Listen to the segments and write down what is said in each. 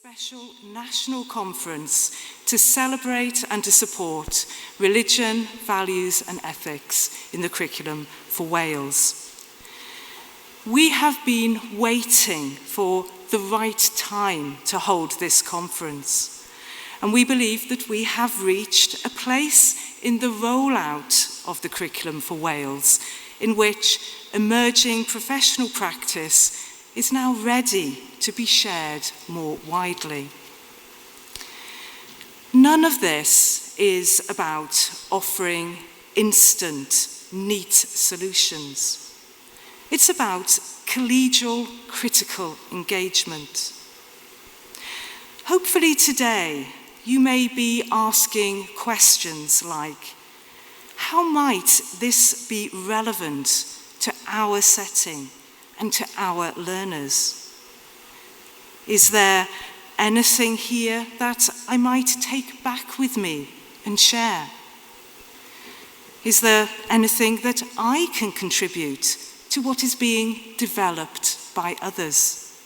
Special national conference to celebrate and to support religion, values and ethics in the curriculum for Wales. We have been waiting for the right time to hold this conference, and we believe that we have reached a place in the rollout of the curriculum for Wales in which emerging professional practice is now ready to be shared more widely. None of this is about offering instant, neat solutions. It's about collegial, critical engagement. Hopefully today, you may be asking questions like, how might this be relevant to our setting and to our learners? Is there anything here that I might take back with me and share? Is there anything that I can contribute to what is being developed by others?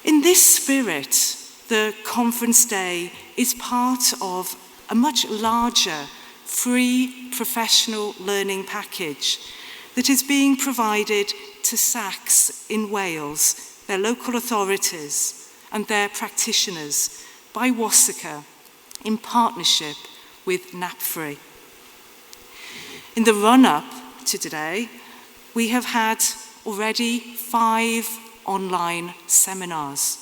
In this spirit, the conference day is part of a much larger free professional learning package that is being provided to SAGs in Wales, their local authorities and their practitioners by WASACRE in partnership with NAPFRE. In the run-up to today, we have had already 5 online seminars.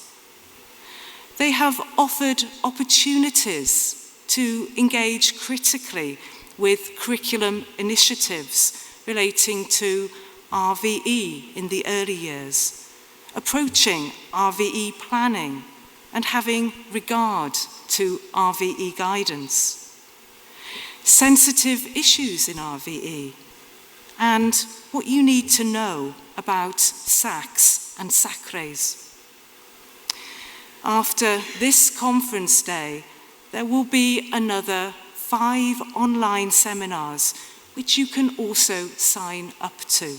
They have offered opportunities to engage critically with curriculum initiatives relating to RVE in the early years, approaching RVE planning and having regard to RVE guidance, sensitive issues in RVE, and what you need to know about SAGs and SACREs. After this conference day, there will be another 5 online seminars which you can also sign up to.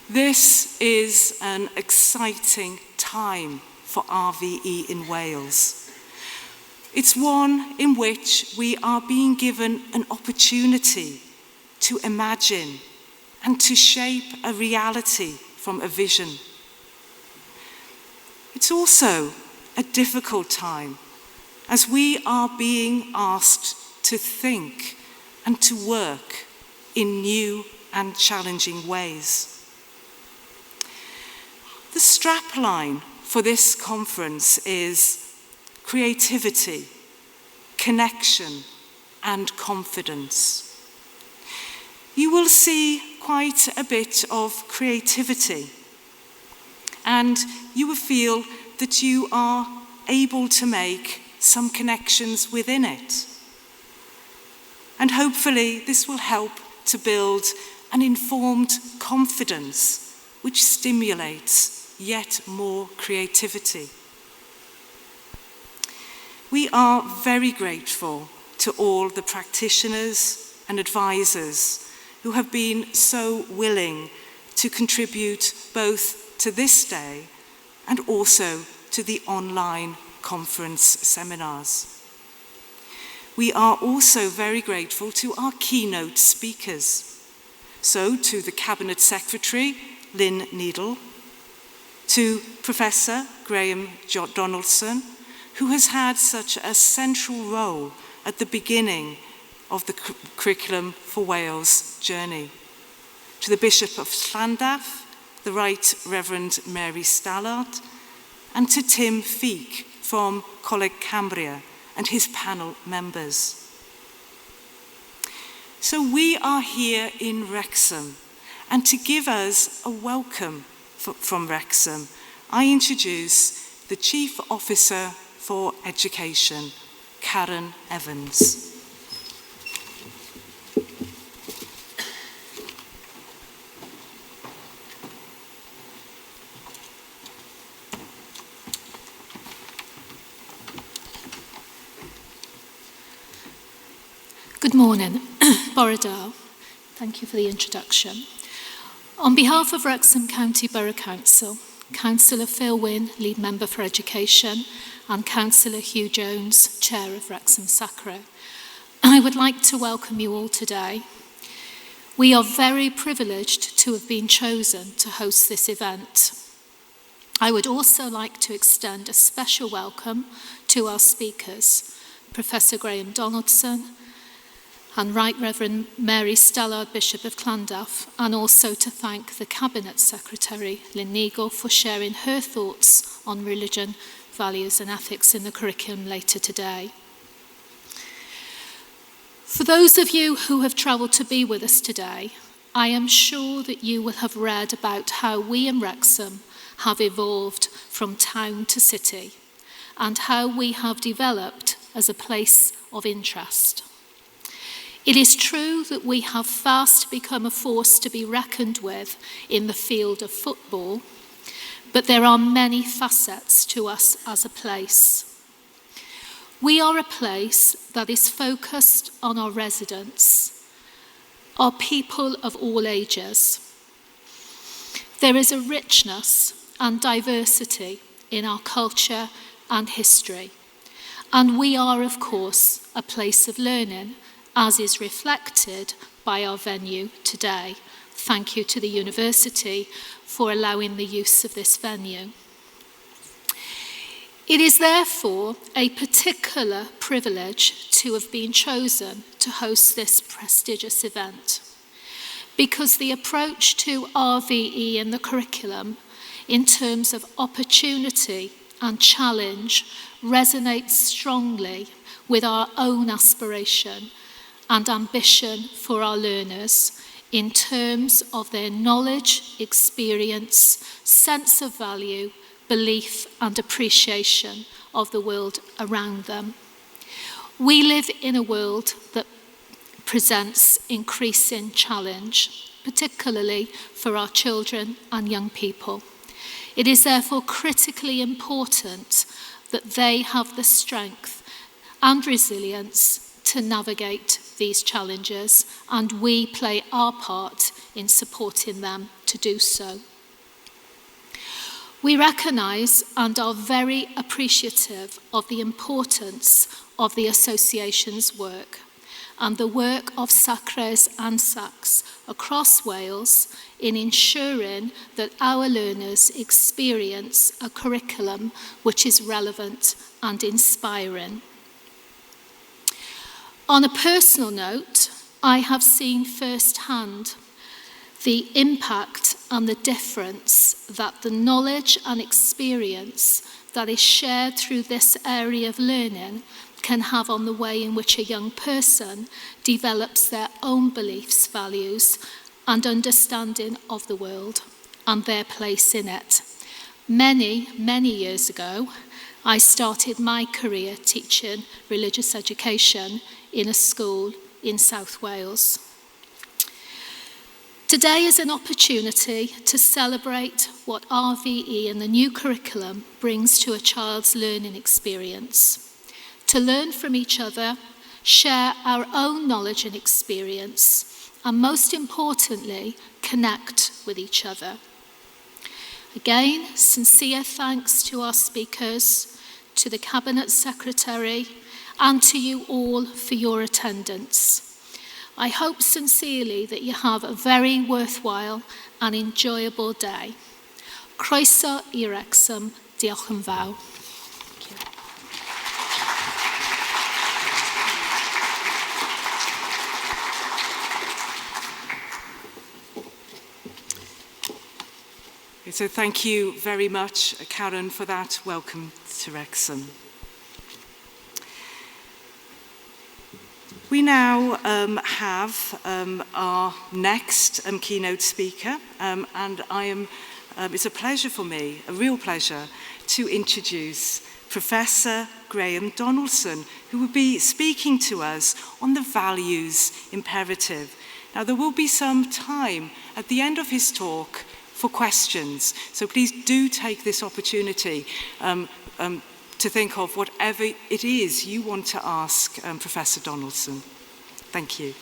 This is an exciting time for RVE in Wales. It's one in which we are being given an opportunity to imagine and to shape a reality from a vision. It's also a difficult time as we are being asked to think and to work in new and challenging ways. The strapline for this conference is creativity, connection, and confidence. You will see quite a bit of creativity, and you will feel that you are able to make some connections within it. And hopefully this will help to build an informed confidence which stimulates yet more creativity. We are very grateful to all the practitioners and advisors who have been so willing to contribute both to this day and also to the online conference seminars. We are also very grateful to our keynote speakers. So to the Cabinet Secretary, Lynn Needle, to Professor Graham Donaldson, who has had such a central role at the beginning of the Curriculum for Wales journey, to the Bishop of Llandaff, the Right Reverend Mary Stallard, and to Tim Feek from Coleg Cambria and his panel members. So we are here in Wrexham, and to give us a welcome from Wrexham, I introduce the Chief Officer for Education, Karen Evans. Good morning, Bore da. Thank you for the introduction. On behalf of Wrexham County Borough Council, Councillor Phil Wynne, Lead Member for Education, and Councillor Hugh Jones, Chair of Wrexham WASACRE, I would like to welcome you all today. We are very privileged to have been chosen to host this event. I would also like to extend a special welcome to our speakers, Professor Graham Donaldson and Right Reverend Mary Stallard, Bishop of Llandaff, and also to thank the Cabinet Secretary, Lynn Neagle, for sharing her thoughts on religion, values and ethics in the curriculum later today. For those of you who have travelled to be with us today, I am sure that you will have read about how we in Wrexham have evolved from town to city and how we have developed as a place of interest. It is true that we have fast become a force to be reckoned with in the field of football, but there are many facets to us as a place. We are a place that is focused on our residents, our people of all ages. There is a richness and diversity in our culture and history, and we are, of course, a place of learning, as is reflected by our venue today. Thank you to the university for allowing the use of this venue. It is therefore a particular privilege to have been chosen to host this prestigious event, because the approach to RVE in the curriculum in terms of opportunity and challenge resonates strongly with our own aspiration and ambition for our learners in terms of their knowledge, experience, sense of value, belief and appreciation of the world around them. We live in a world that presents increasing challenge, particularly for our children and young people. It is therefore critically important that they have the strength and resilience to navigate these challenges, and we play our part in supporting them to do so. We recognise and are very appreciative of the importance of the association's work and the work of SACREs and SACs across Wales in ensuring that our learners experience a curriculum which is relevant and inspiring. On a personal note, I have seen firsthand the impact and the difference that the knowledge and experience that is shared through this area of learning can have on the way in which a young person develops their own beliefs, values, and understanding of the world and their place in it. Many, many years ago, I started my career teaching religious education in a school in South Wales. Today is an opportunity to celebrate what RVE and the new curriculum brings to a child's learning experience, to learn from each other, share our own knowledge and experience, and most importantly, connect with each other. Again, sincere thanks to our speakers, to the Cabinet Secretary, and to you all for your attendance. I hope sincerely that you have a very worthwhile and enjoyable day. Croeso I Wrecsam, diolch yn fawr. So thank you very much, Karen, for that. Welcome to Wrexham. We now have our next keynote speaker, and it's a pleasure for me, a real pleasure, to introduce Professor Graham Donaldson, who will be speaking to us on the values imperative. Now, there will be some time at the end of his talk for questions, so please do take this opportunity to think of whatever it is you want to ask Professor Donaldson. Thank you.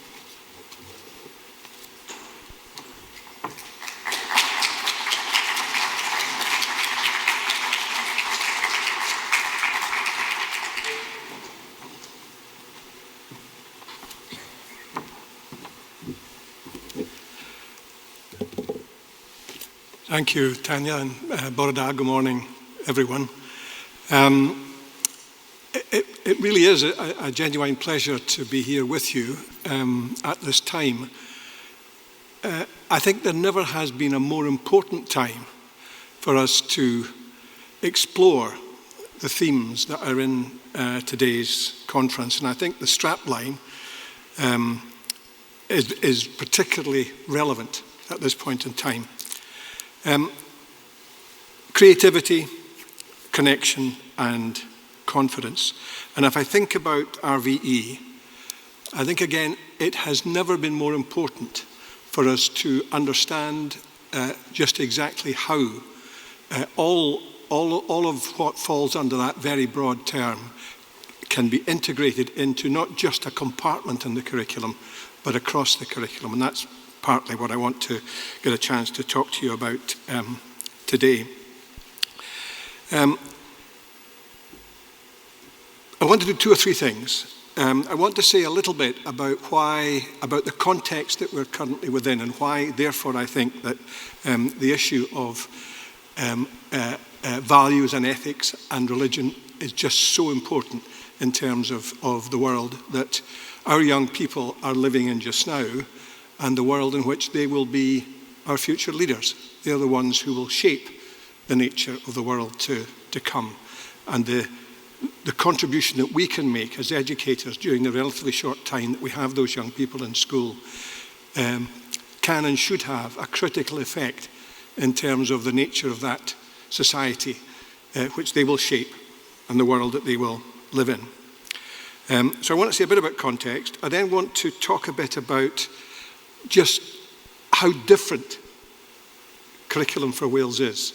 Thank you, Tanya, and Borada. Good morning, everyone. It really is a genuine pleasure to be here with you at this time. I think there never has been a more important time for us to explore the themes that are in today's conference. And I think the strapline is particularly relevant at this point in time. Creativity, connection, and confidence. And if I think about RVE, I think again, it has never been more important for us to understand just exactly how all of what falls under that very broad term can be integrated into not just a compartment in the curriculum, but across the curriculum. And that's partly what I want to get a chance to talk to you about today. I want to do two or three things. I want to say a little bit about the context that we're currently within, and why, therefore, I think that the issue of values and ethics and religion is just so important in terms of the world that our young people are living in just now, and the world in which they will be our future leaders. They're the ones who will shape the nature of the world to come. And the contribution that we can make as educators during the relatively short time that we have those young people in school can and should have a critical effect in terms of the nature of that society which they will shape and the world that they will live in. So I want to say a bit about context. I then want to talk a bit about just how different Curriculum for Wales is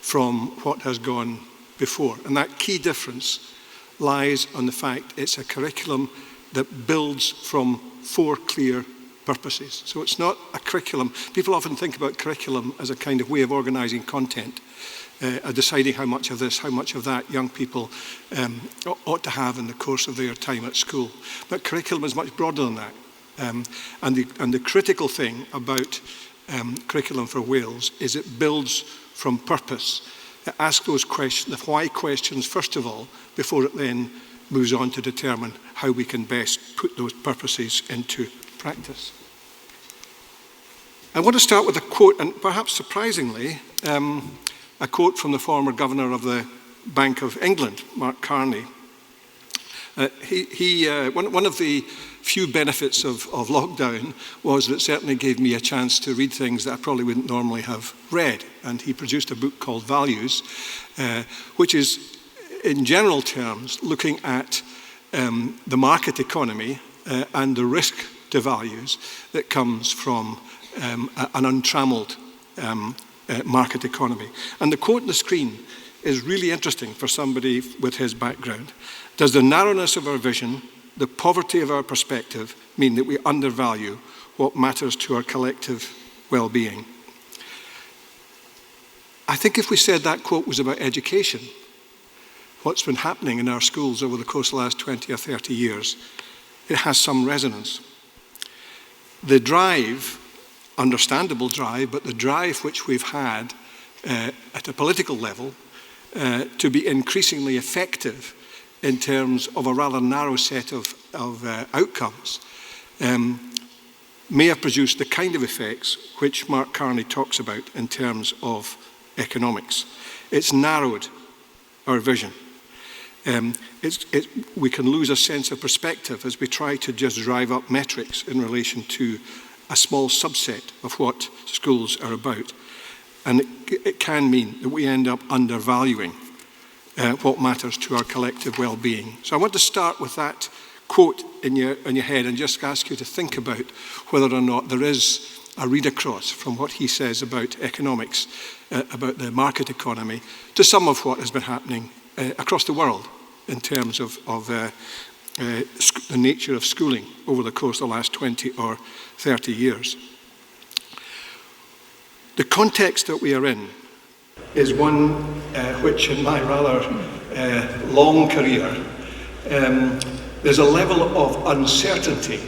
from what has gone before. And that key difference lies on the fact it's a curriculum that builds from 4 clear purposes. So it's not a curriculum. People often think about curriculum as a kind of way of organising content, deciding how much of this, how much of that young people ought to have in the course of their time at school. But curriculum is much broader than that. And the critical thing about Curriculum for Wales is it builds from purpose. It asks those questions, the why questions first of all, before it then moves on to determine how we can best put those purposes into practice. I want to start with a quote, and perhaps surprisingly, a quote from the former governor of the Bank of England, Mark Carney. One of the few benefits of lockdown was that it certainly gave me a chance to read things that I probably wouldn't normally have read. And he produced a book called Values, which is, in general terms, looking at the market economy and the risk to values that comes from an untrammeled market economy. And the quote on the screen is really interesting for somebody with his background. Does the narrowness of our vision, the poverty of our perspective, mean that we undervalue what matters to our collective well-being? I think if we said that quote was about education, what's been happening in our schools over the course of the last 20 or 30 years, it has some resonance. The drive, understandable drive, but the drive which we've had at a political level to be increasingly effective in terms of a rather narrow set of outcomes may have produced the kind of effects which Mark Carney talks about in terms of economics. It's narrowed our vision. We can lose a sense of perspective as we try to just drive up metrics in relation to a small subset of what schools are about. And it can mean that we end up undervaluing what matters to our collective well-being. So I want to start with that quote in your head and just ask you to think about whether or not there is a read across from what he says about economics, about the market economy, to some of what has been happening across the world in terms of the nature of schooling over the course of the last 20 or 30 years. The context that we are in is one which in my rather long career, there's a level of uncertainty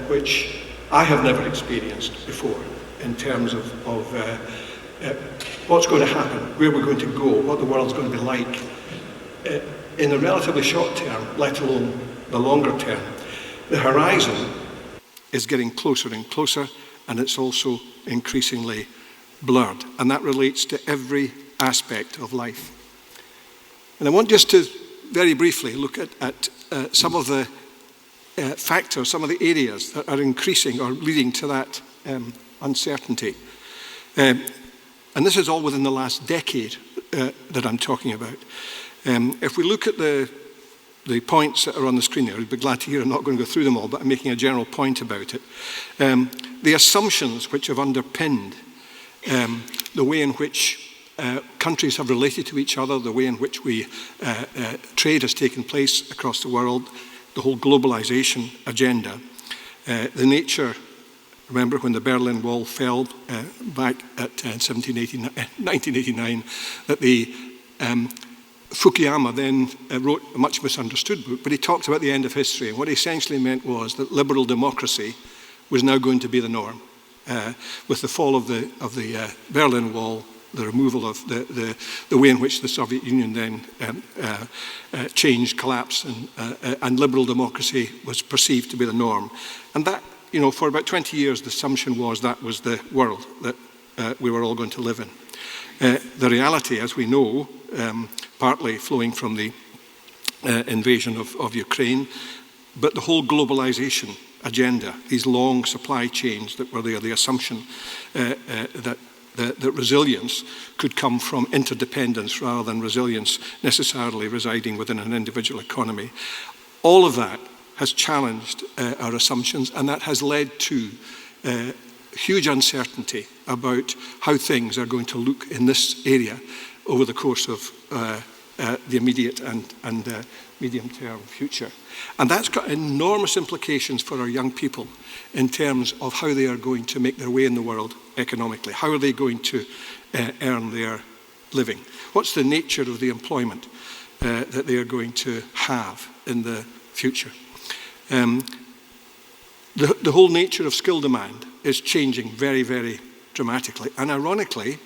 which I have never experienced before in terms of what's going to happen, where we're going to go, what the world's going to be like in the relatively short term, let alone the longer term. The horizon is getting closer and closer, and it's also increasingly blurred, and that relates to every aspect of life. And I want just to very briefly look at some of the factors, some of the areas that are increasing or leading to that uncertainty. And this is all within the last decade that I'm talking about. If we look at the points that are on the screen there, I'd be glad to hear. I'm not going to go through them all, but I'm making a general point about it. The assumptions which have underpinned the way in which countries have related to each other, the way in which trade has taken place across the world, the whole globalization agenda, the nature, remember when the Berlin Wall fell back at 1989, that the Fukuyama then wrote a much misunderstood book, but he talked about the end of history, and what he essentially meant was that liberal democracy was now going to be the norm. With the fall of the Berlin Wall, the removal of the way in which the Soviet Union then changed, collapsed, and liberal democracy was perceived to be the norm. And that, for about 20 years, the assumption was that was the world that we were all going to live in. The reality, as we know, partly flowing from the invasion of Ukraine, but the whole globalization agenda, these long supply chains that were there, the assumption that resilience could come from interdependence rather than resilience necessarily residing within an individual economy. All of that has challenged our assumptions, and that has led to huge uncertainty about how things are going to look in this area over the course of the immediate and medium-term future. And that's got enormous implications for our young people in terms of how they are going to make their way in the world economically. How are they going to earn their living? What's the nature of the employment that they are going to have in the future? The whole nature of skill demand is changing very, very dramatically. And ironically,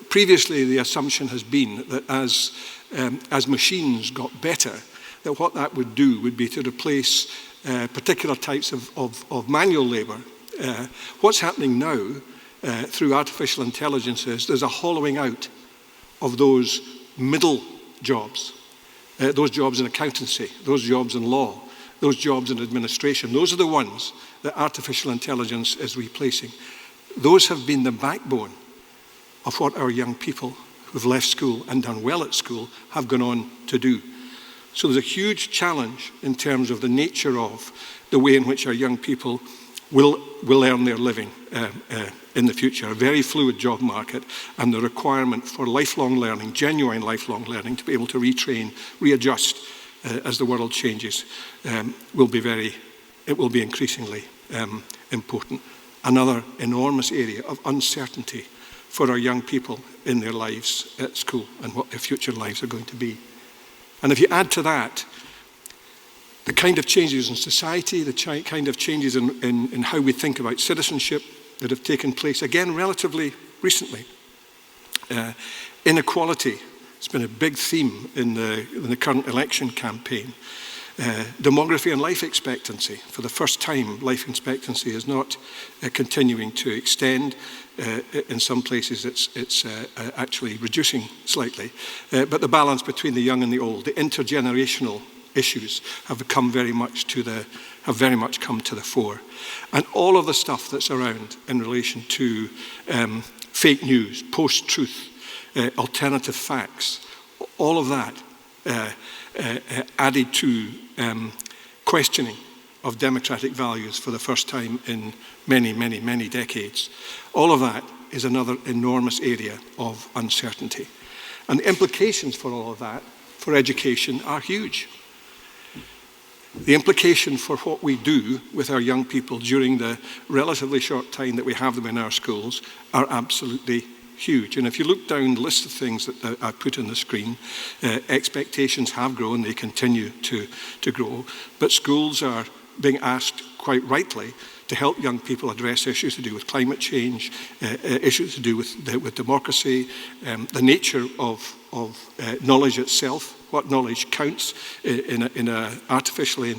previously the assumption has been that as machines got better, that what that would do would be to replace particular types of manual labour. What's happening now through artificial intelligence is there's a hollowing out of those middle jobs, those jobs in accountancy, those jobs in law, those jobs in administration. Those are the ones that artificial intelligence is replacing. Those have been the backbone of what our young people who've left school and done well at school have gone on to do. So there's a huge challenge in terms of the nature of the way in which our young people will earn their living in the future. A very fluid job market, and the requirement for lifelong learning, genuine lifelong learning, to be able to retrain, readjust as the world changes, will be increasingly important. Another enormous area of uncertainty for our young people in their lives at school and what their future lives are going to be. And if you add to that the kind of changes in society, the kind of changes in how we think about citizenship that have taken place, again, relatively recently. Inequality, it's been a big theme in the current election campaign. Demography and life expectancy. For the first time, life expectancy is not continuing to extend. In some places it's actually reducing slightly. But the balance between the young and the old, the intergenerational issues have very much come to the fore. And all of the stuff that's around in relation to fake news, post-truth, alternative facts, all of that added to questioning of democratic values for the first time in many, many, many decades. All of that is another enormous area of uncertainty. And the implications for all of that, for education, are huge. The implication for what we do with our young people during the relatively short time that we have them in our schools are absolutely huge. And if you look down the list of things that I put on the screen, expectations have grown, they continue to grow, but schools are being asked quite rightly to to help young people address issues to do with climate change, issues to do with democracy, the nature of knowledge itself, what knowledge counts in an artificially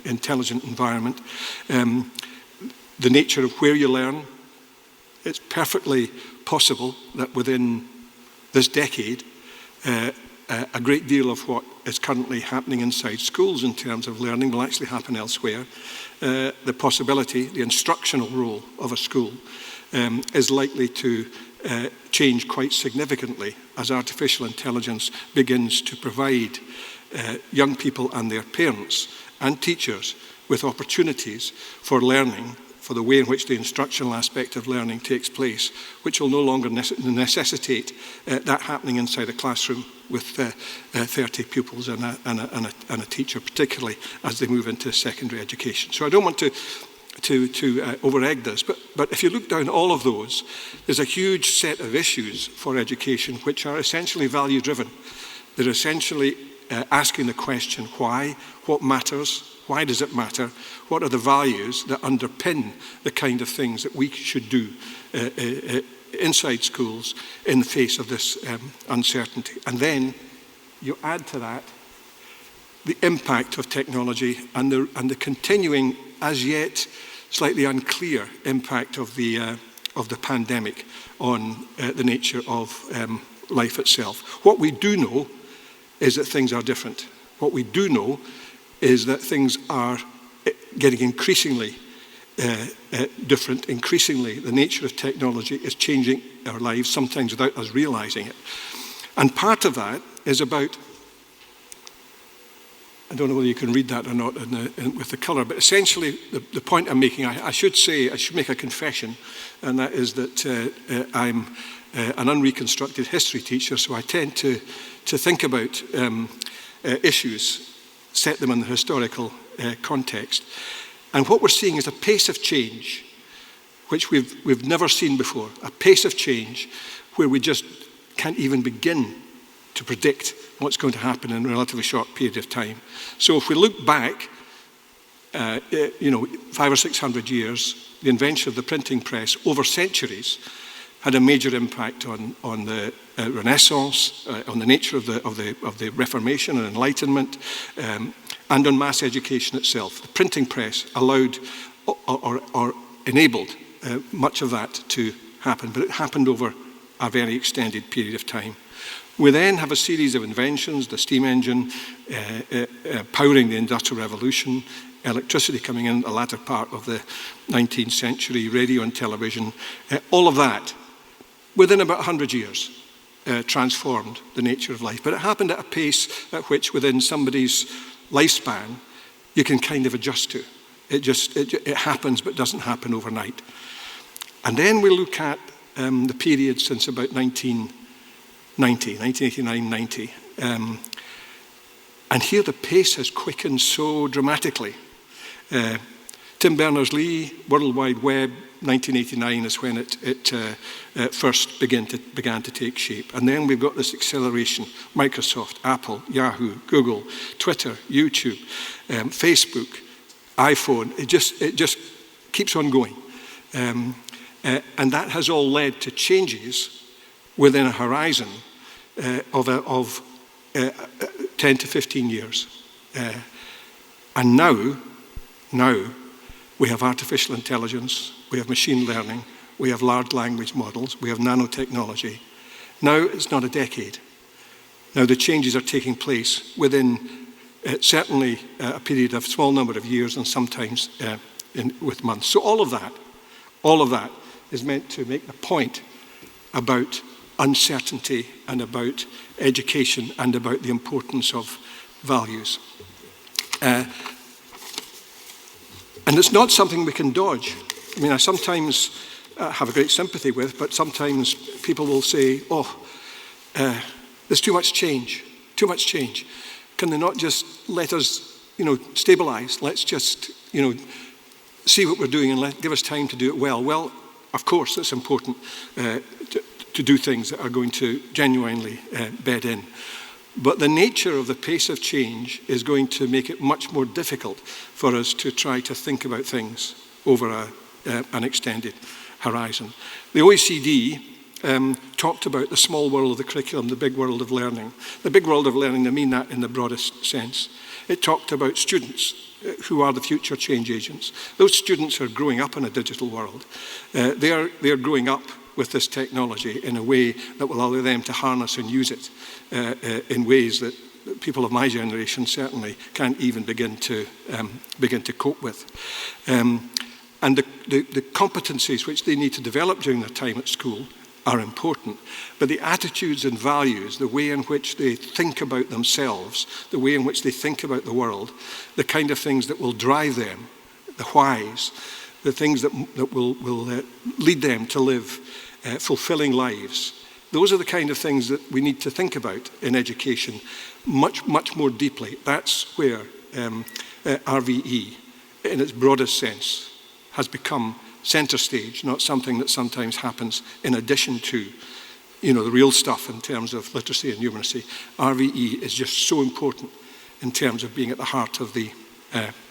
intelligent environment, the nature of where you learn. It's perfectly possible that within this decade, a great deal of what is currently happening inside schools in terms of learning will actually happen elsewhere. The possibility, the instructional role of a school is likely to change quite significantly as artificial intelligence begins to provide young people and their parents and teachers with opportunities for learning, for the way in which the instructional aspect of learning takes place, which will no longer necessitate that happening inside a classroom with 30 pupils and a teacher, particularly as they move into secondary education. So I don't want to over-egg this, but if you look down all of those, there's a huge set of issues for education which are essentially value-driven. They're essentially asking the question, why, what matters, why does it matter, what are the values that underpin the kind of things that we should do inside schools in the face of this uncertainty. And then you add to that the impact of technology and the continuing, as yet slightly unclear, impact of the pandemic on the nature of life itself. What we do know is that things are different. What we do know is that things are getting increasingly different. Increasingly, the nature of technology is changing our lives, sometimes without us realizing it. And part of that is about, I don't know whether you can read that or not with the colour, but essentially the point I'm making, I should make a confession, and that is that I'm an unreconstructed history teacher, so I tend to think about issues, set them in the historical context. And what we're seeing is a pace of change which we've never seen before, a pace of change where we just can't even begin to predict what's going to happen in a relatively short period of time. So if we look back, 500 or 600 years, the invention of the printing press over centuries had a major impact on the Renaissance, on the nature of the Reformation and Enlightenment, and on mass education itself. The printing press allowed or enabled much of that to happen, but it happened over a very extended period of time. We then have a series of inventions, the steam engine, powering the Industrial Revolution, electricity coming in the latter part of the 19th century, radio and television, all of that, within about 100 years, transformed the nature of life. But it happened at a pace at which within somebody's lifespan, you can kind of adjust to. It happens, but doesn't happen overnight. And then we look at the period since about 1989-90. And here the pace has quickened so dramatically. Tim Berners-Lee, World Wide Web, 1989 is when it first began to take shape. And then we've got this acceleration, Microsoft, Apple, Yahoo, Google, Twitter, YouTube, Facebook, iPhone. It just keeps on going. And that has all led to changes within a horizon of 10 to 15 years. And now we have artificial intelligence, we have machine learning, we have large language models, we have nanotechnology. Now it's not a decade. Now the changes are taking place within certainly a period of small number of years and sometimes with months. So all of that is meant to make the point about uncertainty and about education and about the importance of values. And it's not something we can dodge. I mean, I sometimes have a great sympathy with, but sometimes people will say, there's too much change. Can they not just let us, stabilize? Let's just, see what we're doing and give us time to do it well. Well, of course, it's important to do things that are going to genuinely bed in. But the nature of the pace of change is going to make it much more difficult for us to try to think about things over an extended horizon. The OECD talked about the small world of the curriculum, the big world of learning. The big world of learning, I mean that in the broadest sense. It talked about students who are the future change agents. Those students are growing up in a digital world. They are growing up with this technology in a way that will allow them to harness and use it in ways that people of my generation certainly can't even begin to cope with. And the competencies which they need to develop during their time at school are important, but the attitudes and values, the way in which they think about themselves, the way in which they think about the world, the kind of things that will drive them, the whys, the things that will lead them to live fulfilling lives, those are the kind of things that we need to think about in education much more deeply. That's where RVE, in its broadest sense, has become centre stage, not something that sometimes happens in addition to, the real stuff in terms of literacy and numeracy. RVE is just so important in terms of being at the heart of the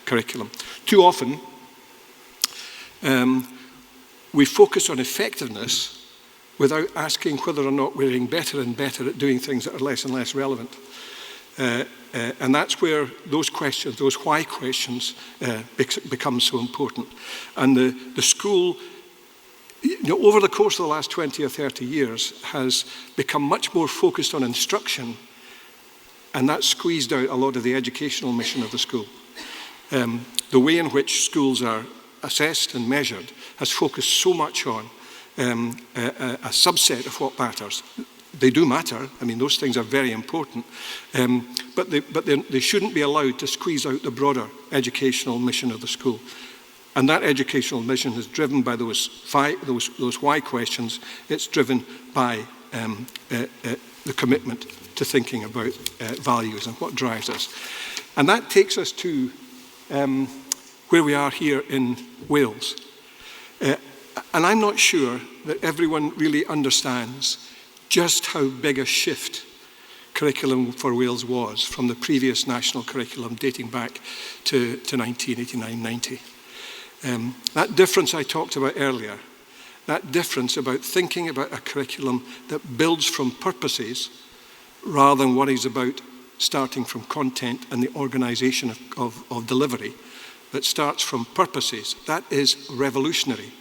curriculum. Too often, we focus on effectiveness without asking whether or not we're getting better and better at doing things that are less and less relevant. And that's where those questions, those why questions, become so important. And the school, over the course of the last 20 or 30 years, has become much more focused on instruction, and that squeezed out a lot of the educational mission of the school. The way in which schools are assessed and measured has focused so much on a subset of what matters. They do matter. I mean, those things are very important, but they shouldn't be allowed to squeeze out the broader educational mission of the school. And that educational mission is driven by those why questions. It's driven by the commitment to thinking about values and what drives us. And that takes us to where we are here in Wales. And I'm not sure that everyone really understands just how big a shift curriculum for Wales was from the previous national curriculum dating back to 1989-90. That difference I talked about earlier, that difference about thinking about a curriculum that builds from purposes rather than worries about starting from content and the organisation of delivery, that starts from purposes, that is revolutionary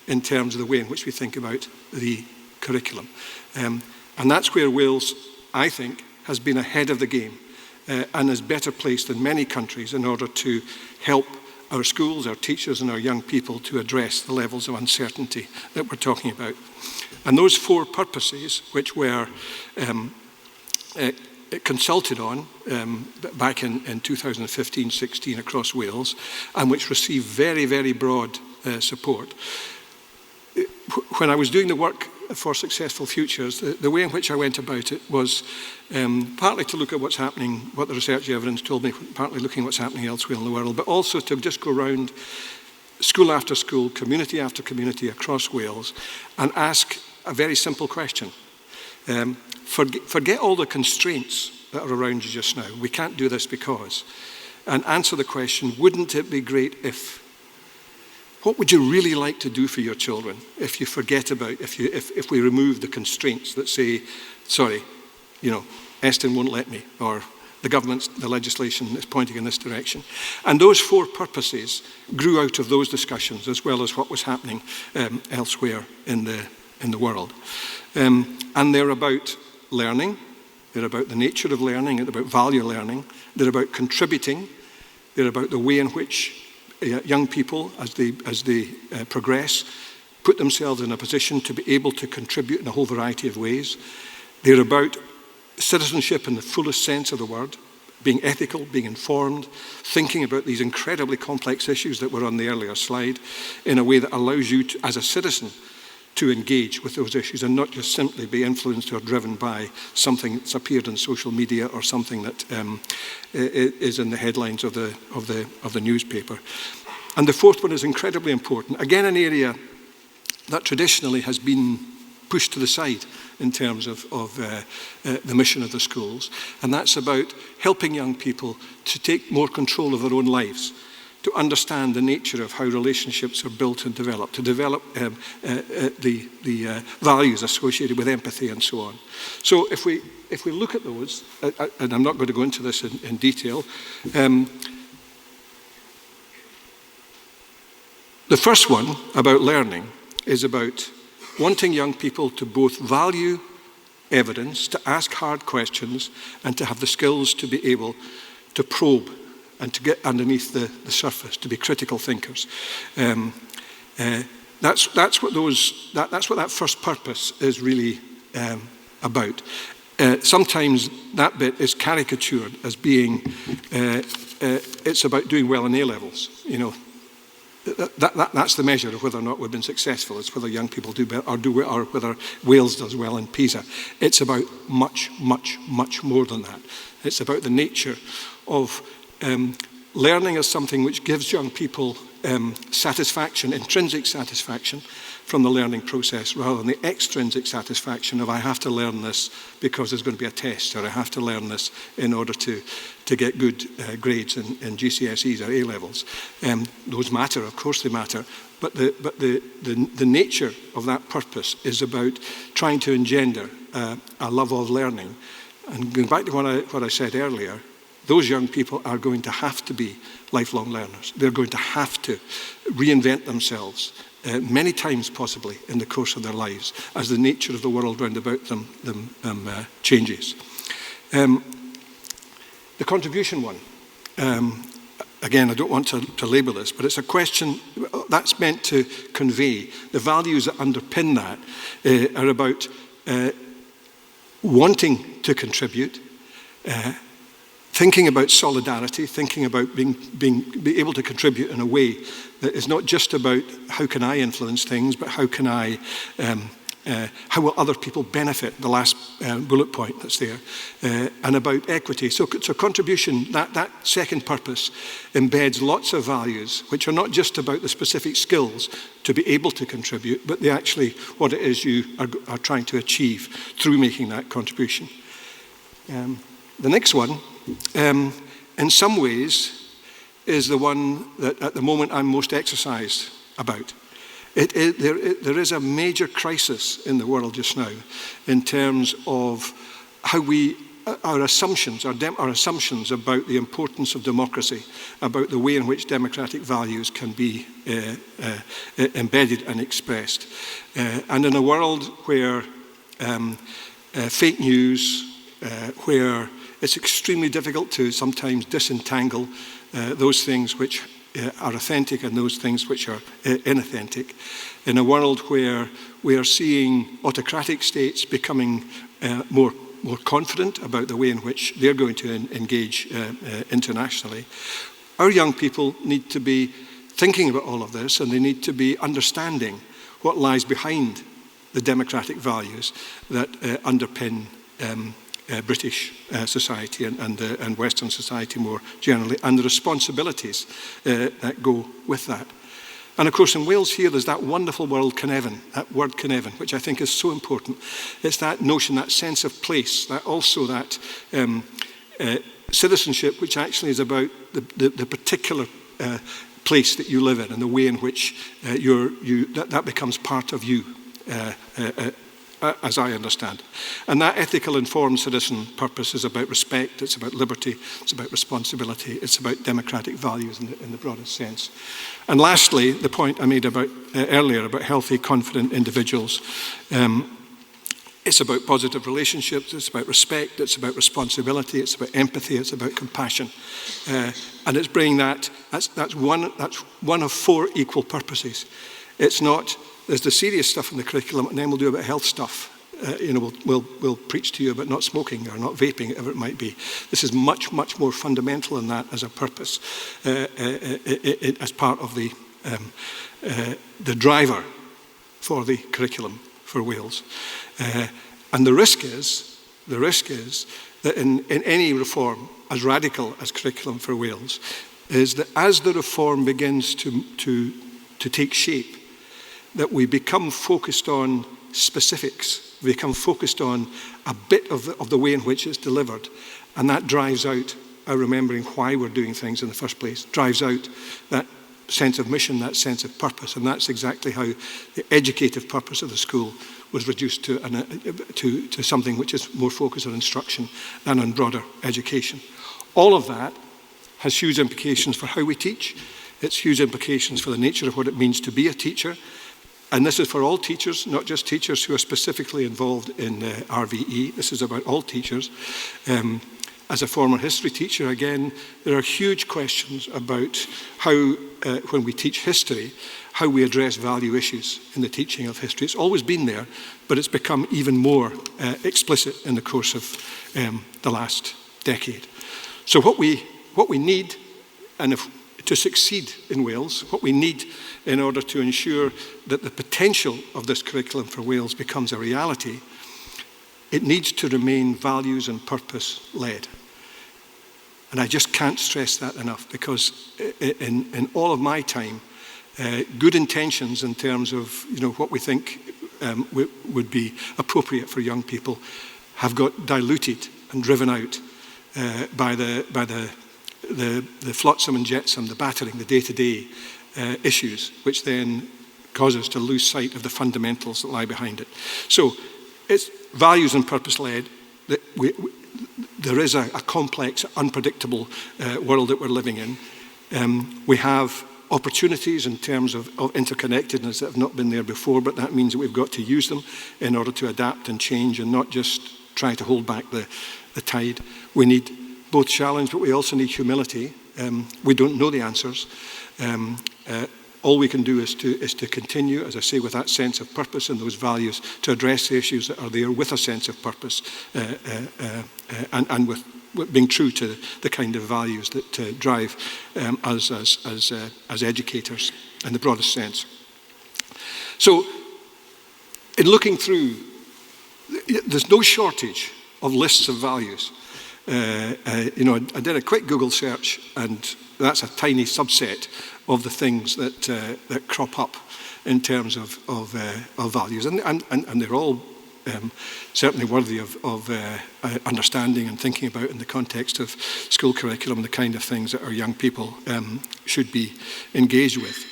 in terms of the way in which we think about the curriculum. And that's where Wales, I think, has been ahead of the game and is better placed than many countries in order to help our schools, our teachers and our young people to address the levels of uncertainty that we're talking about. And those four purposes, which were consulted on back in 2015-16 across Wales, and which received very, very broad support. When I was doing the work for Successful Futures, the way in which I went about it was partly to look at what's happening, what the research evidence told me, partly looking at what's happening elsewhere in the world, but also to just go around school after school, community after community across Wales, and ask a very simple question. Forget all the constraints that are around you just now. We can't do this because. And answer the question, wouldn't it be great if? What would you really like to do for your children if you forget about, if we remove the constraints that say, sorry, Eston won't let me, or the legislation is pointing in this direction. And those four purposes grew out of those discussions as well as what was happening elsewhere in the world. And they're about learning, they're about the nature of learning, they're about value learning, they're about contributing, they're about the way in which young people, as they progress, put themselves in a position to be able to contribute in a whole variety of ways. They're about citizenship in the fullest sense of the word, being ethical, being informed, thinking about these incredibly complex issues that were on the earlier slide in a way that allows you to, as a citizen, to engage with those issues and not just simply be influenced or driven by something that's appeared in social media or something that is in the headlines of the newspaper. And the fourth one is incredibly important. Again, an area that traditionally has been pushed to the side in terms of the mission of the schools, and that's about helping young people to take more control of their own lives, to understand the nature of how relationships are built and developed, to develop the values associated with empathy and so on. So if we look at those, and I'm not going to go into this in detail, the first one about learning is about wanting young people to both value evidence, to ask hard questions, and to have the skills to be able to probe and to get underneath the surface, to be critical thinkers. That's what that first purpose is really about. Sometimes that bit is caricatured as being it's about doing well in A-levels. You know, that's the measure of whether or not we've been successful. It's whether young people do well, or whether Wales does well in PISA. It's about much, much, much more than that. It's about the nature of learning as something which gives young people satisfaction, intrinsic satisfaction from the learning process, rather than the extrinsic satisfaction of I have to learn this because there's going to be a test, or I have to learn this in order to get good grades in GCSEs or A-levels. Those matter, of course they matter, but the nature of that purpose is about trying to engender a love of learning. And going back to what I said earlier, those young people are going to have to be lifelong learners. They're going to have to reinvent themselves many times possibly in the course of their lives as the nature of the world round about them changes. The contribution one, again, I don't want to label this, but it's a question that's meant to convey the values that underpin that are about wanting to contribute, thinking about solidarity, thinking about being able to contribute in a way that is not just about how can I influence things, but how can I, how will other people benefit, the last bullet point that's there, and about equity. So contribution, that second purpose embeds lots of values, which are not just about the specific skills to be able to contribute, but actually what it is you are trying to achieve through making that contribution. The next one, in some ways, is the one that at the moment I'm most exercised about. There is a major crisis in the world just now in terms of how our assumptions about the importance of democracy, about the way in which democratic values can be embedded and expressed. And in a world where fake news, where it's extremely difficult to sometimes disentangle those things which are authentic and those things which are inauthentic. In a world where we are seeing autocratic states becoming more confident about the way in which they're going to engage internationally, our young people need to be thinking about all of this, and they need to be understanding what lies behind the democratic values that underpin British society and Western society more generally, and the responsibilities that go with that. And of course in Wales here there's that wonderful word Cynhadledd, which I think is so important. It's that notion, that sense of place, that citizenship which actually is about the particular place that you live in and the way in which that becomes part of you. As I understand. And that ethical informed citizen purpose is about respect, it's about liberty, it's about responsibility, it's about democratic values in the broadest sense. And lastly, the point I made about earlier about healthy, confident individuals. It's about positive relationships, it's about respect, it's about responsibility, it's about empathy, it's about compassion. And it's bringing that's one of four equal purposes. It's not, there's the serious stuff in the curriculum, and then we'll do about health stuff. We'll preach to you about not smoking or not vaping, whatever it might be. This is much, much more fundamental than that as a purpose, as part of the driver for the curriculum for Wales. And the risk is that in any reform, as radical as curriculum for Wales, is that as the reform begins to take shape, that we become focused on specifics, we become focused on a bit of the way in which it's delivered, and that drives out our remembering why we're doing things in the first place, drives out that sense of mission, that sense of purpose. And that's exactly how the educative purpose of the school was reduced to something which is more focused on instruction than on broader education. All of that has huge implications for how we teach. It's huge implications for the nature of what it means to be a teacher. And this is for all teachers, not just teachers who are specifically involved in RVE. This is about all teachers. As a former history teacher, again, there are huge questions about how, when we teach history, how we address value issues in the teaching of history. It's always been there, but it's become even more explicit in the course of the last decade. So what we need, and to succeed in Wales, what we need in order to ensure that the potential of this curriculum for Wales becomes a reality, it needs to remain values and purpose led. And I just can't stress that enough, because in all of my time, good intentions in terms of what we think would be appropriate for young people have got diluted and driven out by the flotsam and jetsam, the battering, the day-to-day issues, which then cause us to lose sight of the fundamentals that lie behind it. So it's values and purpose-led. There is a complex, unpredictable world that we're living in. We have opportunities in terms of interconnectedness that have not been there before, but that means that we've got to use them in order to adapt and change and not just try to hold back the tide. We need both challenge, but we also need humility. We don't know the answers. All we can do is to continue, as I say, with that sense of purpose and those values, to address the issues that are there with a sense of purpose and with being true to the kind of values that drive us as educators in the broadest sense. So, in looking through, there's no shortage of lists of values. I did a quick Google search, and that's a tiny subset of the things that crop up in terms of values, and they're all certainly worthy of understanding and thinking about in the context of school curriculum, the kind of things that our young people should be engaged with.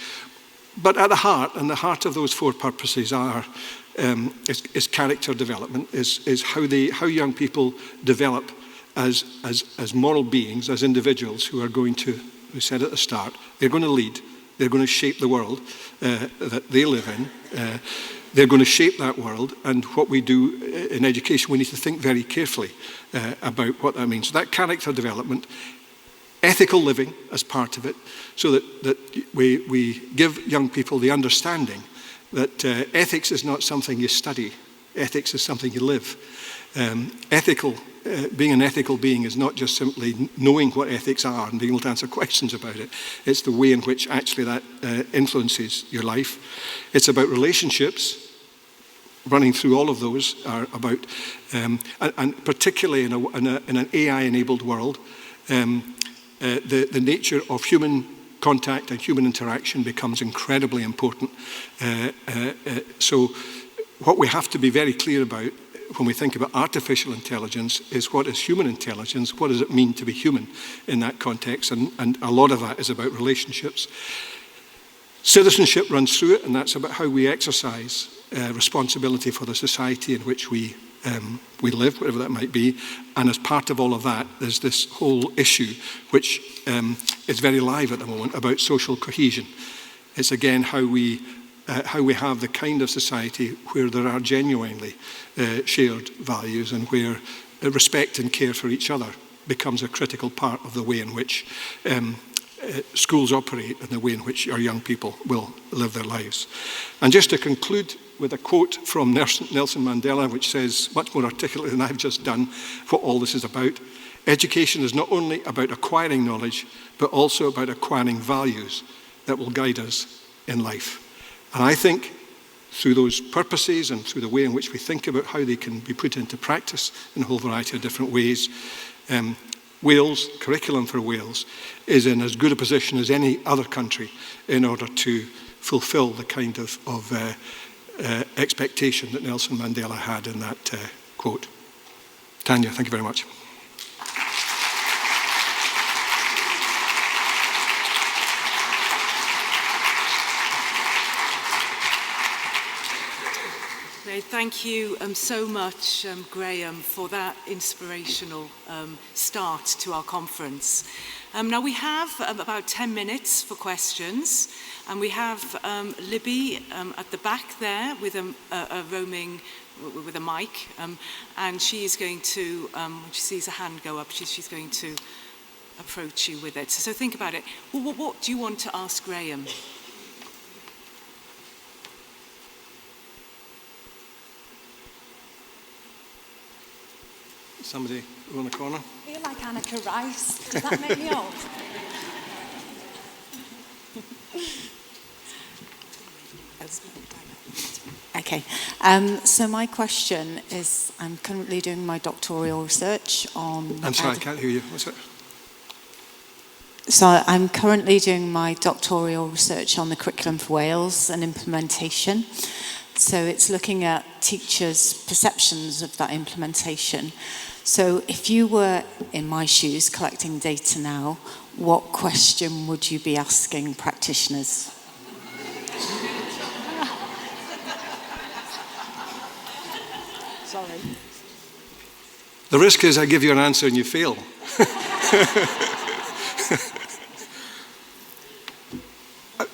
But at the heart of those four purposes is character development, is how young people develop as moral beings, as individuals who are going to, we said at the start, they're going to lead, they're going to shape the world that they live in. They're going to shape that world, and what we do in education, we need to think very carefully about what that means. So that character development, ethical living as part of it, so that we give young people the understanding that ethics is not something you study, ethics is something you live. Being an ethical being is not just simply knowing what ethics are and being able to answer questions about it. It's the way in which actually that influences your life. It's about relationships. Running through all of those are about, and particularly in an AI-enabled world, the nature of human contact and human interaction becomes incredibly important. So what we have to be very clear about when we think about artificial intelligence is what is human intelligence, what does it mean to be human in that context, and a lot of that is about relationships. Citizenship runs through it, and that's about how we exercise responsibility for the society in which we live, whatever that might be. And as part of all of that, there's this whole issue, which is very live at the moment, about social cohesion. It's again how we have the kind of society where there are genuinely shared values and where respect and care for each other becomes a critical part of the way in which schools operate and the way in which our young people will live their lives. And just to conclude with a quote from Nelson Mandela, which says much more articulately than I've just done what all this is about. Education is not only about acquiring knowledge, but also about acquiring values that will guide us in life. And I think through those purposes and through the way in which we think about how they can be put into practice in a whole variety of different ways, Wales, curriculum for Wales, is in as good a position as any other country in order to fulfil the kind of expectation that Nelson Mandela had in that quote. Tanya, thank you very much. Great, thank you so much, Graham, for that inspirational start to our conference. Now we have about 10 minutes for questions, and we have Libby at the back there with a roaming, with a mic, and she is going to, when she sees a hand go up, she's going to approach you with it. So think about it. Well, what do you want to ask Graham? Somebody in the corner. I feel like Annika Rice. Does that make me old? Okay. So my question is, I'm currently doing my doctoral research on... I'm sorry, I can't hear you. What's it? So I'm currently doing my doctoral research on the curriculum for Wales and implementation. So it's looking at teachers' perceptions of that implementation. So if you were in my shoes collecting data now, what question would you be asking practitioners? Sorry. The risk is I give you an answer and you fail.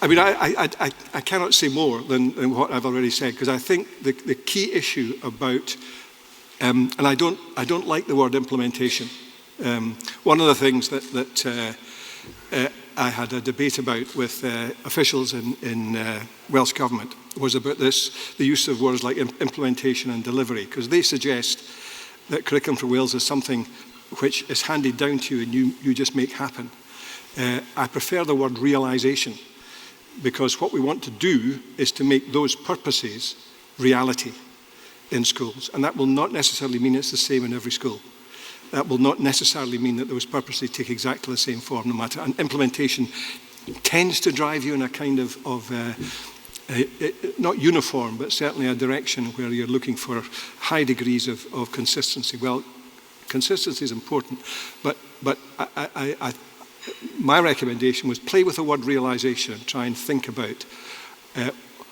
I mean, I cannot say more than what I've already said, because I think the key issue about, and I don't like the word implementation. One of the things that I had a debate about with officials in Welsh Government was about this, the use of words like implementation and delivery, because they suggest that Curriculum for Wales is something which is handed down to you and you just make happen. I prefer the word realisation, because what we want to do is to make those purposes reality in schools. And that will not necessarily mean it's the same in every school. That will not necessarily mean that those purposes take exactly the same form, no matter. And implementation tends to drive you in a kind of not uniform, but certainly a direction where you're looking for high degrees of consistency. Well, consistency is important, but my recommendation was play with the word realisation and try and think about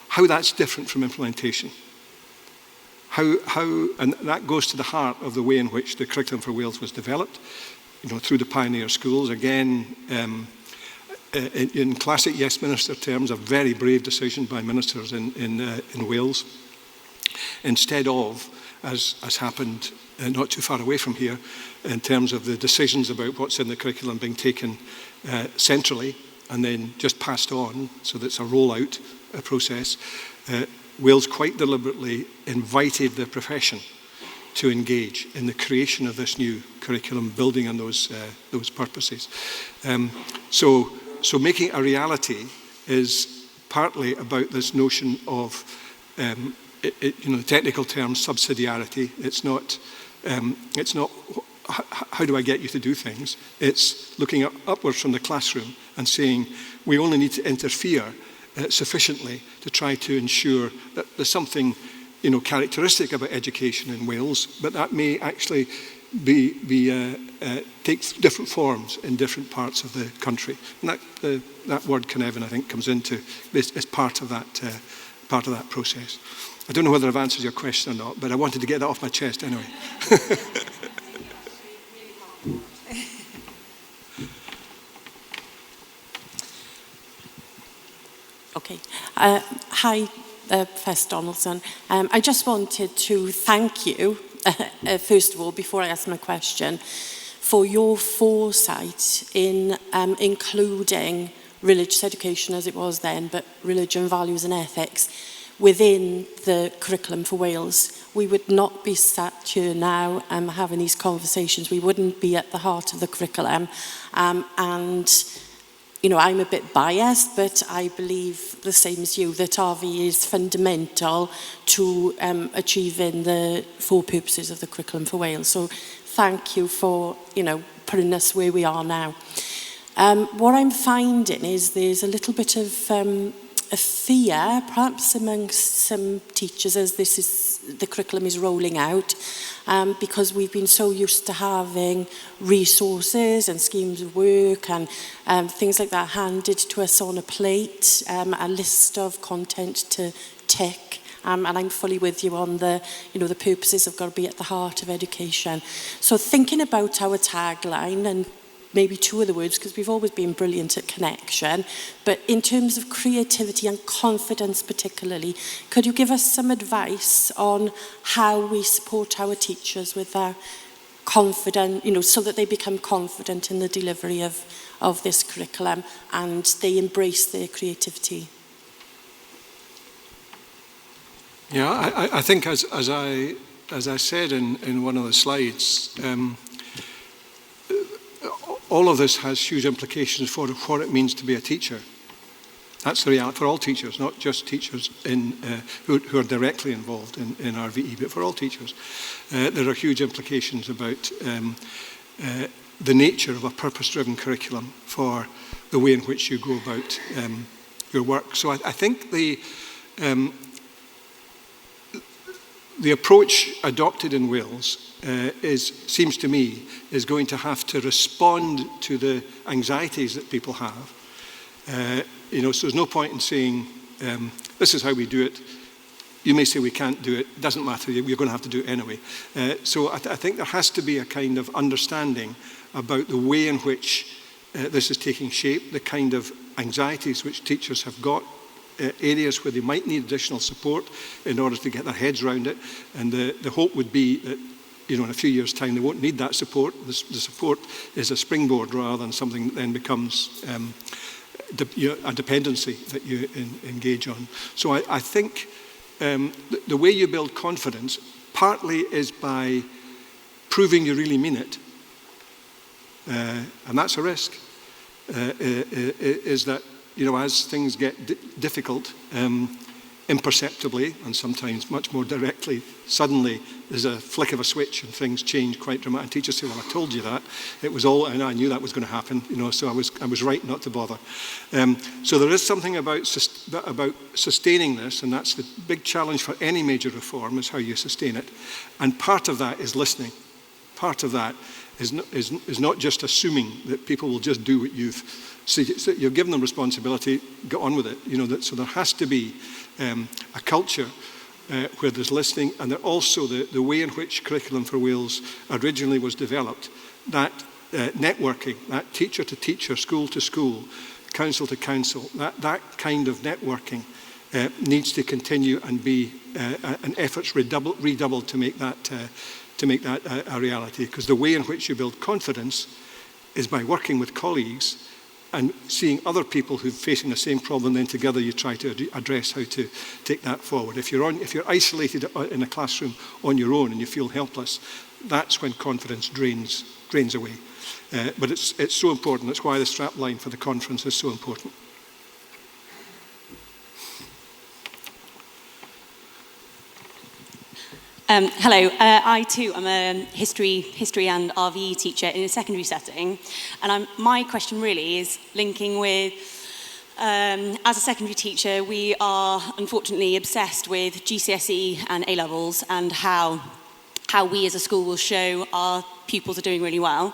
how that's different from implementation. And that goes to the heart of the way in which the Curriculum for Wales was developed, through the pioneer schools. Again, in classic Yes Minister terms, a very brave decision by ministers in Wales. Instead of, as happened not too far away from here, in terms of the decisions about what's in the curriculum being taken centrally and then just passed on, so that's a rollout process, Wales quite deliberately invited the profession to engage in the creation of this new curriculum, building on those purposes. So making it a reality is partly about this notion of, the technical term subsidiarity. It's not how do I get you to do things. It's looking upwards from the classroom and saying we only need to interfere sufficiently to try to ensure that there's something, characteristic about education in Wales, but that may actually take different forms in different parts of the country. And that word Mehefin, I think, comes into this as part of that process. I don't know whether I've answered your question or not, but I wanted to get that off my chest anyway. Okay. Hi, Professor Donaldson. I just wanted to thank you, first of all, before I ask my question, for your foresight in including religious education as it was then, but religion, values and ethics within the Curriculum for Wales. We would not be sat here now having these conversations. We wouldn't be at the heart of the curriculum. And I'm a bit biased, but I believe the same as you, that RVE is fundamental to achieving the four purposes of the Curriculum for Wales. So thank you for, putting us where we are now. What I'm finding is there's a little bit of a fear, perhaps amongst some teachers, as the curriculum is rolling out, because we've been so used to having resources and schemes of work and things like that handed to us on a plate, a list of content to tick, and I'm fully with you on the, the purposes have got to be at the heart of education. So thinking about our tagline, and maybe two of the words, because we've always been brilliant at connection, but in terms of creativity and confidence particularly, could you give us some advice on how we support our teachers with their confident, so that they become confident in the delivery of this curriculum and they embrace their creativity? Yeah, I think as I said in one of the slides, all of this has huge implications for what it means to be a teacher. That's the reality for all teachers, not just teachers who are directly involved in RVE, but for all teachers. There are huge implications about the nature of a purpose-driven curriculum for the way in which you go about your work. So I think the approach adopted in Wales seems to me is going to have to respond to the anxieties that people have. So there's no point in saying, this is how we do it. You may say we can't do it. It doesn't matter. You're going to have to do it anyway. So I think there has to be a kind of understanding about the way in which this is taking shape, the kind of anxieties which teachers have got, areas where they might need additional support in order to get their heads around it. And the hope would be that, in a few years' time, they won't need that support. The support is a springboard rather than something that then becomes a dependency that you engage on. So I think the way you build confidence partly is by proving you really mean it. And that's a risk, is that, as things get difficult, imperceptibly and sometimes much more directly, suddenly there's a flick of a switch and things change quite dramatically. And teachers say, well, I told you that. It was all, and I knew that was going to happen, so I was right not to bother. So there is something about sustaining this, and that's the big challenge for any major reform, is how you sustain it. And part of that is listening. Part of that is not just assuming that people will just do what so you've given them responsibility, get on with it. So there has to be a culture where there's listening, and there also the way in which Curriculum for Wales originally was developed, that networking, that teacher to teacher, school to school, council to council, that kind of networking needs to continue and be an efforts redoubled to make that a reality. Because the way in which you build confidence is by working with colleagues and seeing other people who are facing the same problem, then together you try to address how to take that forward. If you're isolated in a classroom on your own and you feel helpless, that's when confidence drains away. But it's so important. That's why the strap line for the conference is so important. Hello, I too am a history and RVE teacher in a secondary setting, and my question really is linking with, as a secondary teacher, we are unfortunately obsessed with GCSE and A-levels and how we as a school will show our pupils are doing really well.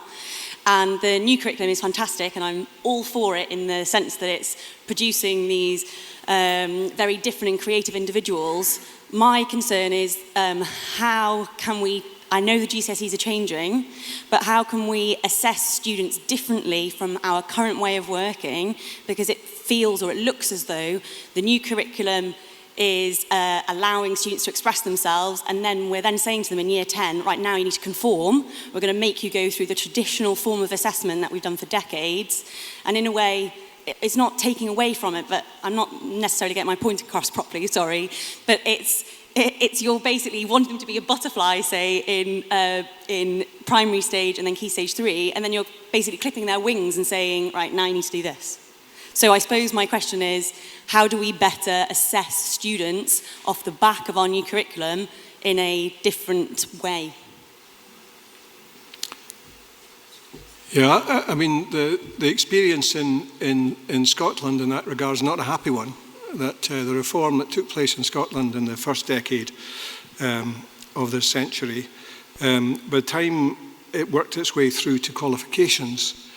And the new curriculum is fantastic, and I'm all for it in the sense that it's producing these very different and creative individuals. My concern is how can we, I know the GCSEs are changing, but how can we assess students differently from our current way of working, because it feels or it looks as though the new curriculum is allowing students to express themselves, and then we're then saying to them in year 10, right now you need to conform, we're going to make you go through the traditional form of assessment that we've done for decades, and in a way, it's not taking away from it, but I'm not necessarily getting my point across properly, sorry, but it's you're basically wanting them to be a butterfly, say, in primary stage and then key stage 3, and then you're basically clipping their wings and saying, right, now you need to do this. So I suppose my question is, how do we better assess students off the back of our new curriculum in a different way? Yeah, I mean, the experience in Scotland in that regard is not a happy one. That the reform that took place in Scotland in the first decade of this century, by the time it worked its way through to qualifications,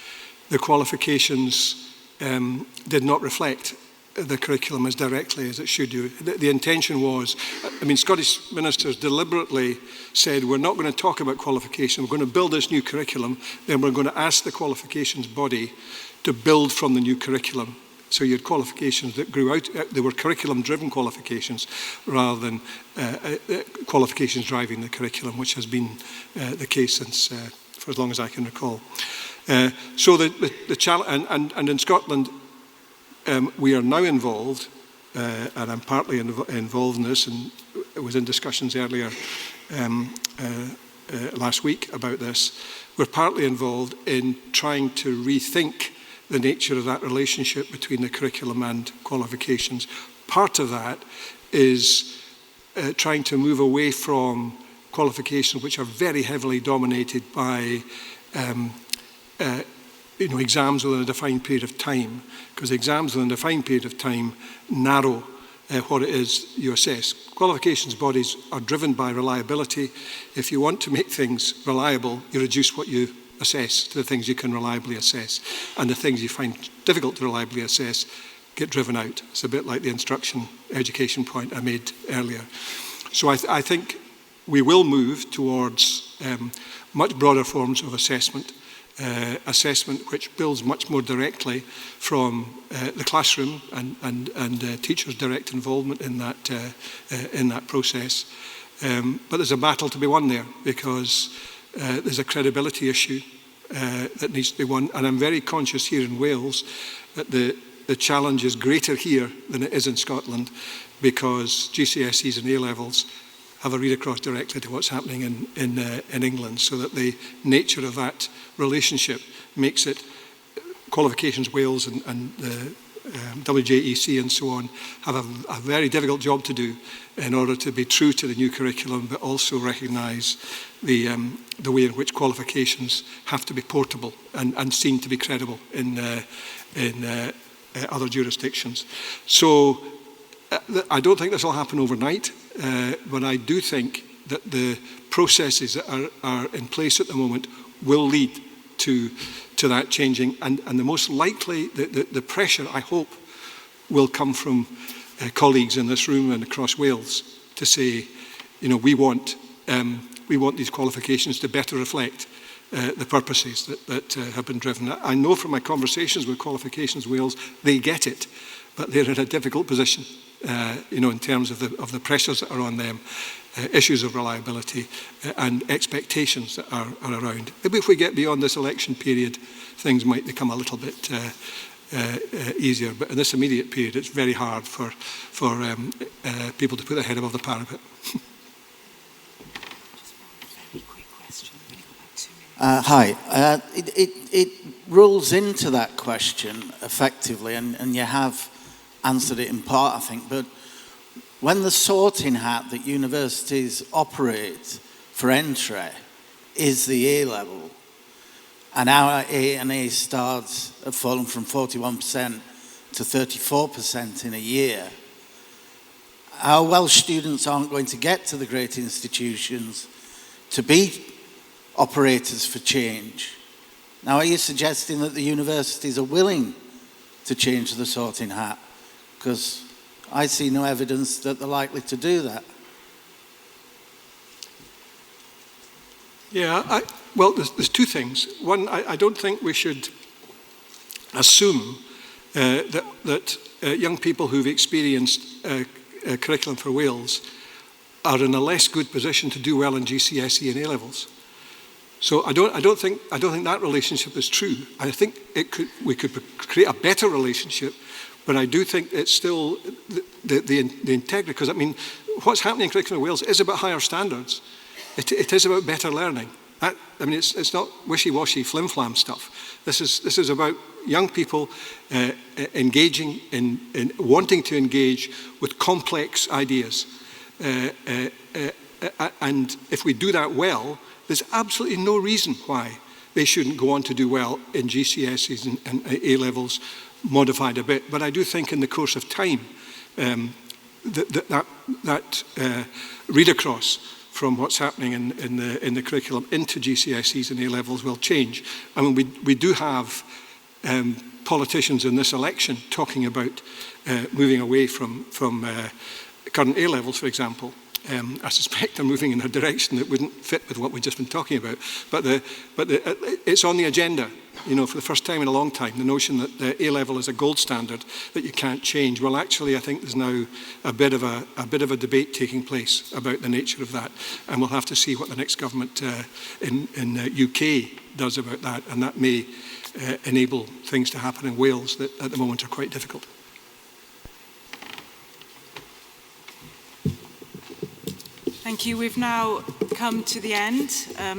the qualifications did not reflect the curriculum as directly as it should do. The intention was, I mean, Scottish ministers deliberately said, we're not going to talk about qualification, we're going to build this new curriculum, then we're going to ask the qualifications body to build from the new curriculum. So you had qualifications that grew out, they were curriculum-driven qualifications rather than qualifications driving the curriculum, which has been the case since for as long as I can recall. So the challenge, and in Scotland, we are now involved, and I'm partly involved in this, and it was in discussions earlier last week about this. We're partly involved in trying to rethink the nature of that relationship between the curriculum and qualifications. Part of that is trying to move away from qualifications which are very heavily dominated by exams within a defined period of time, because exams within a defined period of time narrow what it is you assess. Qualifications bodies are driven by reliability. If you want to make things reliable, you reduce what you assess to the things you can reliably assess, and the things you find difficult to reliably assess get driven out. It's a bit like the instruction education point I made earlier. So I think we will move towards much broader forms of assessment, assessment which builds much more directly from the classroom and teachers' direct involvement in that process. But there's a battle to be won there, because there's a credibility issue that needs to be won, and I'm very conscious here in Wales that the challenge is greater here than it is in Scotland, because GCSEs and A-levels have a read across directly to what's happening in England, so that the nature of that relationship makes it, Qualifications Wales and the WJEC and so on have a very difficult job to do in order to be true to the new curriculum, but also recognise the way in which qualifications have to be portable and seen to be credible in other jurisdictions. So I don't think this will happen overnight, but I do think that the processes that are in place at the moment will lead to that changing, and the most likely, the pressure, I hope, will come from colleagues in this room and across Wales to say, we want these qualifications to better reflect the purposes that have been driven. I know from my conversations with Qualifications Wales, they get it, but they're in a difficult position, in terms of the pressures that are on them, issues of reliability and expectations that are around. Maybe if we get beyond this election period, things might become a little bit easier. But in this immediate period, it's very hard for people to put their head above the parapet. Hi. It rolls into that question effectively, and you have answered it in part, I think, but when the sorting hat that universities operate for entry is the A-level, and our A&A starts have fallen from 41% to 34% in a year, our Welsh students aren't going to get to the great institutions to be operators for change. Now, are you suggesting that the universities are willing to change the sorting hat? Because I see no evidence that they're likely to do that. Yeah, well, there's two things. One, I don't think we should assume that young people who've experienced curriculum for Wales are in a less good position to do well in GCSE and A-levels. So I don't think that relationship is true. I think we could create a better relationship, but I do think it's still the integrity, because I mean, what's happening in curriculum in Wales is about higher standards. It is about better learning. It's not wishy-washy, flim-flam stuff. This is about young people engaging in wanting to engage with complex ideas. And if we do that well, there's absolutely no reason why they shouldn't go on to do well in GCSEs and A-levels modified a bit. But I do think in the course of time, that read across from what's happening in the curriculum into GCSEs and A-levels will change. I mean, we do have politicians in this election talking about moving away from current A levels, for example. I suspect they're moving in a direction that wouldn't fit with what we've just been talking about. But it's on the agenda, you know, for the first time in a long time, the notion that the A level is a gold standard that you can't change. Well, actually, I think there's now a bit of a debate taking place about the nature of that, and we'll have to see what the next government in the UK does about that, and that may enable things to happen in Wales that at the moment are quite difficult. Thank you. We've now come to the end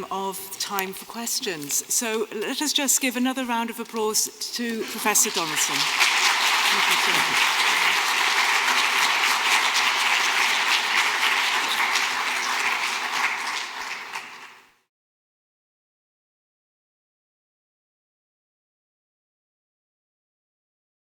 of time for questions. So let us just give another round of applause to Professor Donaldson. Thank you.